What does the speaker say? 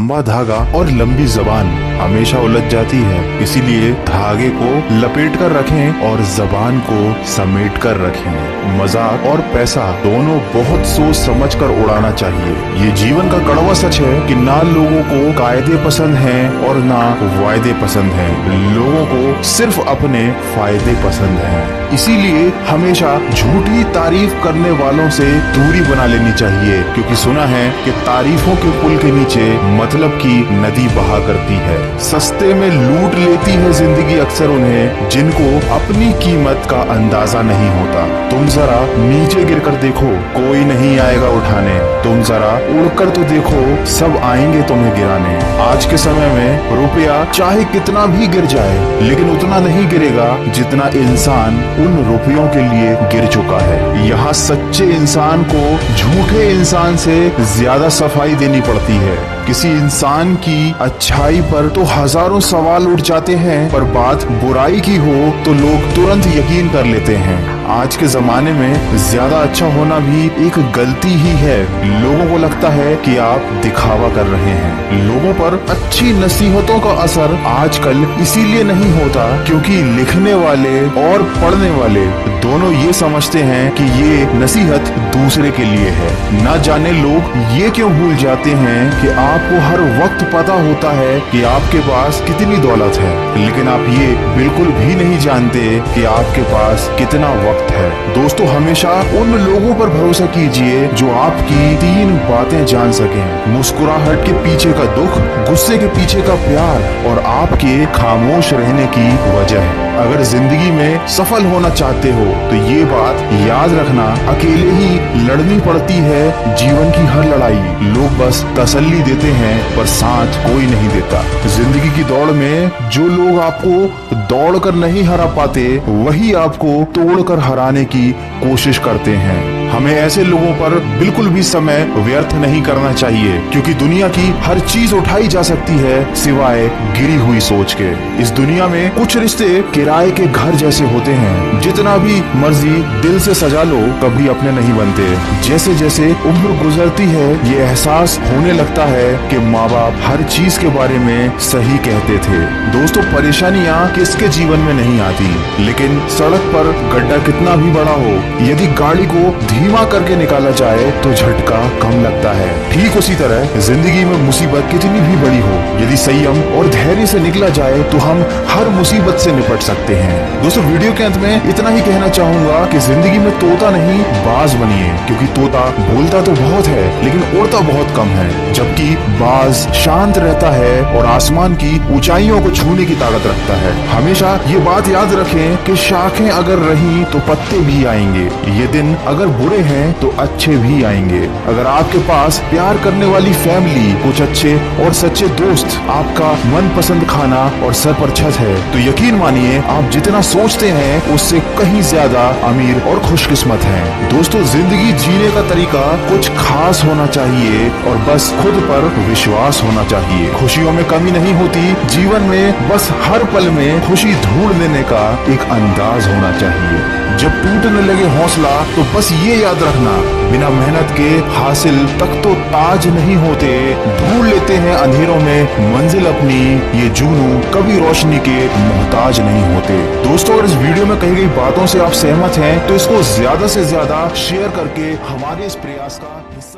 लंबा धागा और लंबी जबान हमेशा उलझ जाती है। इसीलिए धागे को लपेट कर रखें और जबान को समेट कर रखें। मजाक और पैसा दोनों बहुत सोच समझ कर उड़ाना चाहिए। ये जीवन का कड़वा सच है कि ना लोगों को कायदे पसंद हैं और ना वायदे पसंद हैं। लोगों को सिर्फ अपने फायदे पसंद हैं। इसीलिए हमेशा झूठी तारीफ करने वालों से दूरी बना लेनी चाहिए, क्योंकि सुना है कि तारीफों के पुल के नीचे मतलब की नदी बहा करती है। सस्ते में लूट लेती है जिंदगी अक्सर उन्हें जिनको अपनी कीमत का अंदाजा नहीं होता। तुम जरा नीचे गिरकर देखो, कोई नहीं आएगा उठाने। तुम जरा उड़कर तो देखो, सब आएंगे तुम्हें गिराने। आज के समय में रुपया चाहे कितना भी गिर जाए, लेकिन उतना नहीं गिरेगा जितना इंसान उन रुपयों के लिए गिर चुका है। यहाँ सच्चे इंसान को झूठे इंसान से ज्यादा सफाई देनी पड़ती है। किसी इंसान की अच्छाई पर तो हजारों सवाल उठ जाते हैं, पर बात बुराई की हो तो लोग तुरंत यकीन कर लेते हैं। आज के जमाने में ज्यादा अच्छा होना भी एक गलती ही है। लोगों को लगता है कि आप दिखावा कर रहे हैं। लोगों पर अच्छी नसीहतों का असर आजकल इसीलिए नहीं होता क्योंकि लिखने वाले और पढ़ने वाले दोनों ये समझते हैं कि ये नसीहत दूसरे के लिए है। ना जाने लोग ये क्यों भूल जाते हैं कि आपको हर वक्त पता होता है कि आपके पास कितनी दौलत है, लेकिन आप ये बिल्कुल भी नहीं जानते कि आपके पास कितना वक्त है। दोस्तों, हमेशा उन लोगों पर भरोसा कीजिए जो आपकी 3 बातें जान सकें। मुस्कुराहट के पीछे का दुख, गुस्से के पीछे का प्यार और आपके खामोश रहने की वजह। अगर जिंदगी में सफल होना चाहते हो तो ये बात याद रखना, अकेले ही लड़नी पड़ती है जीवन की हर लड़ाई। लोग बस तसल्ली देते हैं पर साथ कोई नहीं देता। जिंदगी की दौड़ में जो लोग आपको दौड़ कर नहीं हरा पाते, वही आपको तोड़कर हराने की कोशिश करते हैं। हमें ऐसे लोगों पर बिल्कुल भी समय व्यर्थ नहीं करना चाहिए, क्योंकि दुनिया की हर चीज उठाई जा सकती है सिवाय गिरी हुई सोच के। इस दुनिया में कुछ रिश्ते किराए के घर जैसे होते हैं, जितना भी मर्जी दिल से सजा लो कभी अपने नहीं बनते। जैसे जैसे उम्र गुजरती है ये एहसास होने लगता है कि माँ बाप हर चीज के बारे में सही कहते थे। दोस्तों, परेशानियाँ किसके जीवन में नहीं आती, लेकिन सड़क पर गड्ढा कितना भी बड़ा हो, यदि गाड़ी को धीमा करके निकाला जाए तो झटका कम लगता है। ठीक उसी तरह जिंदगी में मुसीबत कितनी भी बड़ी हो, यदि संयम और धैर्य से निकला जाए तो हम हर मुसीबत से निपट सकते हैं। दोस्तों, वीडियो के अंत में इतना ही कहना चाहूंगा कि जिंदगी में तोता नहीं बाज बनिए, क्योंकि तोता बोलता तो बहुत है लेकिन उड़ता बहुत कम है, जबकि बाज शांत रहता है और आसमान की ऊंचाइयों को छूने की ताकत रखता है। हमेशा ये बात याद रखें कि शाखें अगर रही तो पत्ते भी आएंगे। ये दिन अगर बुरे हैं तो अच्छे भी आएंगे। अगर आपके पास प्यार करने वाली फैमिली, कुछ अच्छे और सच्चे दोस्त, आपका मनपसंद खाना और सर पर छत है, तो यकीन मानिए आप जितना सोचते हैं उससे कहीं ज्यादा अमीर और खुशकिस्मत हैं। दोस्तों, जिंदगी जीने का तरीका कुछ खास होना चाहिए और बस खुद पर विश्वास होना चाहिए। खुशियों में कमी नहीं होती, जीवन में बस हर पल में खुशी ढूंढ लेने का एक अंदाज होना चाहिए। जब टूटने लगे हौसला तो बस ये याद रखना, बिना मेहनत के हासिल तक तो ताज नहीं होते। ढूंढ लेते हैं अंधेरों में मंजिल अपनी, ये जुनू कभी रोशनी के मोहताज नहीं होते। दोस्तों, अगर इस वीडियो में कही गई बातों से आप सहमत हैं तो इसको ज्यादा से ज्यादा शेयर करके हमारे इस प्रयास का हिस्सा